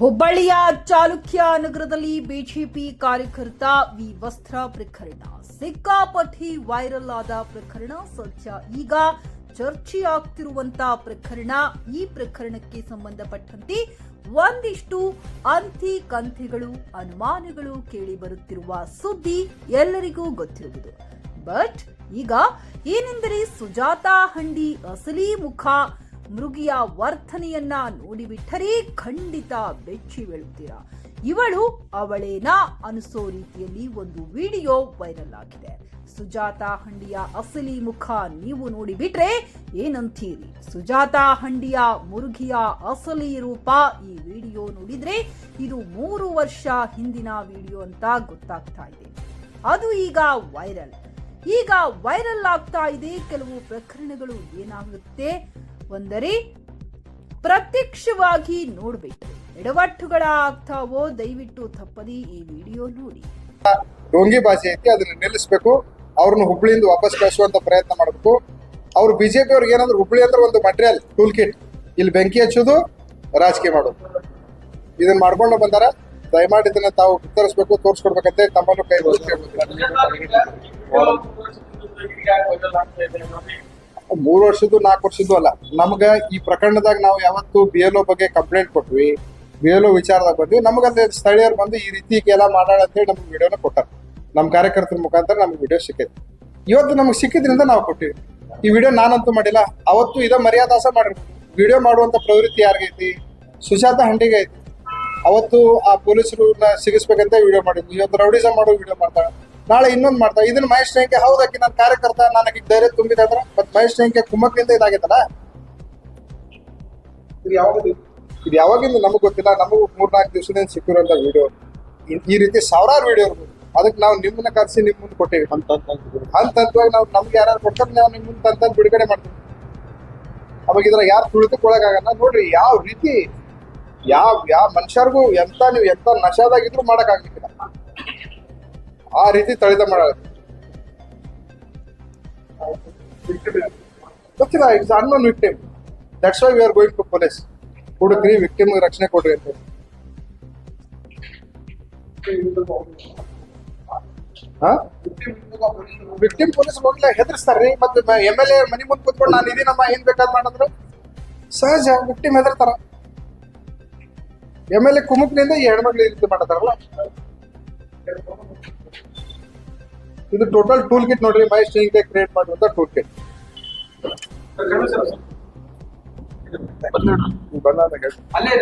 ಹುಬ್ಬಳ್ಳಿಯ ಚಾಲುಕ್ಯ ನಗರದಲ್ಲಿ ಬಿಜೆಪಿ ಕಾರ್ಯಕರ್ತ ವಿ ವಸ್ತ್ರ ಪ್ರಕರಣ ಸಿಕ್ಕಾಪಟ್ಟಿ ವೈರಲ್ ಆದ ಪ್ರಕರಣ ಸದ್ಯ ಈಗ ಚರ್ಚೆಯಾಗ್ತಿರುವಂತಹ ಪ್ರಕರಣ. ಈ ಪ್ರಕರಣಕ್ಕೆ ಸಂಬಂಧಪಟ್ಟಂತೆ ಒಂದಿಷ್ಟು ಅಂತಿ ಕಂಥೆಗಳು ಅನುಮಾನಗಳು ಕೇಳಿ ಬರುತ್ತಿರುವ ಸುದ್ದಿ ಎಲ್ಲರಿಗೂ ಗೊತ್ತಿರುವುದು. ಬಟ್ ಈಗ ಏನೆಂದರೆ ಸುಜಾತಾ ಹಂಡಿ ಅಸಲಿ ಮುಖ ಮೃಗಿಯ ವರ್ತನೆಯನ್ನ ನೋಡಿಬಿಟ್ಟರೆ ಖಂಡಿತ ಬೆಚ್ಚಿ ಬೀಳುತ್ತೀರಾ. ಇವಳು ಅವಳೇನಾ ಅನಿಸೋ ರೀತಿಯಲ್ಲಿ ಒಂದು ವಿಡಿಯೋ ವೈರಲ್ ಆಗಿದೆ. ಸುಜಾತಾ ಹಂಡಿಯ ಅಸಲಿ ಮುಖ ನೀವು ನೋಡಿಬಿಟ್ರೆ ಏನಂತೀರಿ? ಸುಜಾತಾ ಹಂಡಿಯ ಮುರುಗಿಯ ಅಸಲಿ ರೂಪ ಈ ವಿಡಿಯೋ ನೋಡಿದ್ರೆ ಇದು 3 ವರ್ಷ ಹಿಂದಿನ ವಿಡಿಯೋ ಅಂತ ಗೊತ್ತಾಗ್ತಾ ಇದೆ. ಅದು ಈಗ ವೈರಲ್ ಆಗ್ತಾ ಇದೆ. ಕೆಲವು ಪ್ರಕರಣಗಳು ಏನಾಗುತ್ತೆ ಒಂದರೆ ಪ್ರತ್ಯಕ್ಷವಾಗಿ ನೋಡ್ಬೇಕು, ಎಡವಟ್ಟುಗಳ ಆಗ್ತಾವೋ ದಯವಿಟ್ಟು ತಪ್ಪದಿ ಈ ವಿಡಿಯೋ ನೋಡಿ. ಡೋಂಗಿ ಭಾಷೆ ಐತಿ, ಅದನ್ನ ನಿಲ್ಲಿಸಬೇಕು. ಅವ್ರನ್ನ ಹುಬ್ಳಿಯಿಂದ ವಾಪಸ್ ಕಳಿಸುವಂತ ಪ್ರಯತ್ನ ಮಾಡಬೇಕು. ಅವ್ರು ಬಿಜೆಪಿ ಅವ್ರಿಗೆ ಏನಾದ್ರು ಹುಬ್ಳಿ ಅಂದ್ರೆ ಒಂದು ಮಟೀರಿಯಲ್ ಟೂಲ್ ಕಿಟ್, ಇಲ್ಲಿ ಬೆಂಕಿ ಹಚ್ಚೋದು, ರಾಜಕೀಯ ಮಾಡೋದು, ಇದನ್ನ ಮಾಡ್ಕೊಂಡು ಬಂದಾರ. ದಯಮಾಡಿ ಇದನ್ನ ತಾವು ಉತ್ತರಿಸಬೇಕು, ತೋರಿಸ್ಕೊಡ್ಬೇಕಂತೆ ತಮ್ಮನ್ನು ಕೈ 3 ವರ್ಷದ್ದು 4 ವರ್ಷದ್ದು ಅಲ್ಲ. ನಮ್ಗ ಈ ಪ್ರಕರಣದಾಗ ನಾವು ಯಾವತ್ತು BLO ಬಗ್ಗೆ ಕಂಪ್ಲೇಂಟ್ ಕೊಟ್ವಿ, BLO ವಿಚಾರದಾಗ ಬಂದ್ವಿ. ನಮಗಲ್ಲಿ ಸ್ಥಳೀಯರು ಬಂದು ಈ ರೀತಿ ಎಲ್ಲ ಮಾಡಾಳ ಅಂತೇಳಿ ನಮ್ಗೆ ವಿಡಿಯೋನ ಕೊಟ್ಟಾರ. ನಮ್ಮ ಕಾರ್ಯಕರ್ತರ ಮುಖಾಂತರ ನಮ್ಗೆ ವಿಡಿಯೋ ಸಿಕ್ಕಿದೆ. ಇವತ್ತು ನಮ್ಗೆ ಸಿಕ್ಕಿದ್ರಿಂದ ನಾವು ಕೊಟ್ಟಿವಿ. ಈ ವಿಡಿಯೋ ನಾನಂತೂ ಮಾಡಿಲ್ಲ, ಅವತ್ತು ಇದ ಮರ್ಯಾದಾಸ ಮಾಡಿರ್ಬೋದು. ವಿಡಿಯೋ ಮಾಡುವಂತ ಪ್ರವೃತ್ತಿ ಯಾರಿಗೈತಿ? ಸುಜಾತಾ ಹಂಡಿಗೆ ಐತಿ. ಅವತ್ತು ಆ ಪೊಲೀಸರನ್ನ ಸಿಗಿಸ್ಬೇಕಂತ ವಿಡಿಯೋ ಮಾಡಿದ್ವಿ. ಇವತ್ತು ರೌಡಿಸಮ್ ಮಾಡೋ ವಿಡಿಯೋ ಮಾಡ್ತಾಳೆ, ನಾಳೆ ಇನ್ನೊಂದು ಮಾಡ್ತಾಳೆ. ಇದನ್ನ ಮಹೇಶ್ ಟೈಂಕೆ ಹೌದಾಕಿ ನನ್ನ ಕಾರ್ಯಕರ್ತ, ನನಗೆ ಧೈರ್ಯ ತುಂಬಿದೆ ಅಂದ್ರೆ ಮತ್ತೆ ಮಹೇಶ್ ಟೈಂಕೆ ಕುಮ್ಮಕ್ಕಿಂದ ಇದಾಗೈತಲ್ಲ. ಇದು ಯಾವಾಗಿಂದ ನಮಗ್ ಗೊತ್ತಿಲ್ಲ. ನಮಗೂ 3-4 ದಿವಸದಿಂದ ಸಿಕ್ಕಿರುವಂತ ವಿಡಿಯೋ. ಈ ರೀತಿ ಸಾವಿರಾರು ವಿಡಿಯೋ ಇರ್ಬೋದು. ಅದಕ್ಕೆ ನಾವು ನಿಮ್ಮನ್ನ ಕರೆಸಿ ನಿಮ್ಮ ಮುಂದೆ ಕೊಟ್ಟೇವಿ. ಹಂತವಾಗಿ ನಾವು ನಮ್ಗೆ ಯಾರು ಕೊಡ್ತಾರೆ ನಾವು ನಿಮ್ಮ ಮುಂದೆ ತಂತ ಬಿಡುಗಡೆ ಮಾಡ್ತೀವಿ. ಅವಾಗ ಇದ್ರ ಯಾರು ತುಳಿತಕ್ಕೊಳಗಾಗಲ್ಲ. ನೋಡ್ರಿ ಯಾವ ರೀತಿ ಯಾವ ಮನುಷ್ಯರಿಗೂ ನೀವು ಎಂತ ನಶಾದಾಗಿದ್ರು ಮಾಡಕ್ ಆಗ್ಲಿಕ್ಕಿಲ್ಲ. ಆ ರೀತಿ ತಳಿತ ಮಾಡ ಗೊತ್ತಿಲ್ಲ. It's unknown victim. That's why we are going to police. ಹುಡುಕ್ರಿ, ವಿಕ್ಟಿಮ್ ರಕ್ಷಣೆ ಕೊಡ್ರಿ ಅಂತ. ವಿಕ್ಟಿಮ್ ಪೊಲೀಸ್ ಹೋಗ್ಲಾ ಹೆದರ್ಸ್ತಾರ್ರಿ. ಮತ್ತೆ MLA ಮನಿ ಮುಂದೆ ಕೂತ್ಕೊಂಡು ನಾನು ಇದೀನಮ್ಮ ಏನ್ ಬೇಕಾದ್ ಮಾಡಂದ್ರೆ ಸಹಜ ವಿಕ್ಟಿಮ್ ಹೆದರ್ತಾರ. MLA ಕುಮುಕ್ನಿಂದ ಈ ಹೆಣ್ಮಕ್ಳು ಈ ರೀತಿ ಮಾಡತಾರಲ್ಲ. ಇದು ಟೋಟಲ್ ಟೂಲ್ ಕಿಟ್ ನೋಡ್ರಿ. ಮಹೇಶ್ ಟೈಂಕೆ ಕ್ರಿಯೇಟ್ ಮಾಡುವಂತ ಟೂಲ್ ಕಿಟ್. ಅಲ್ಲೇ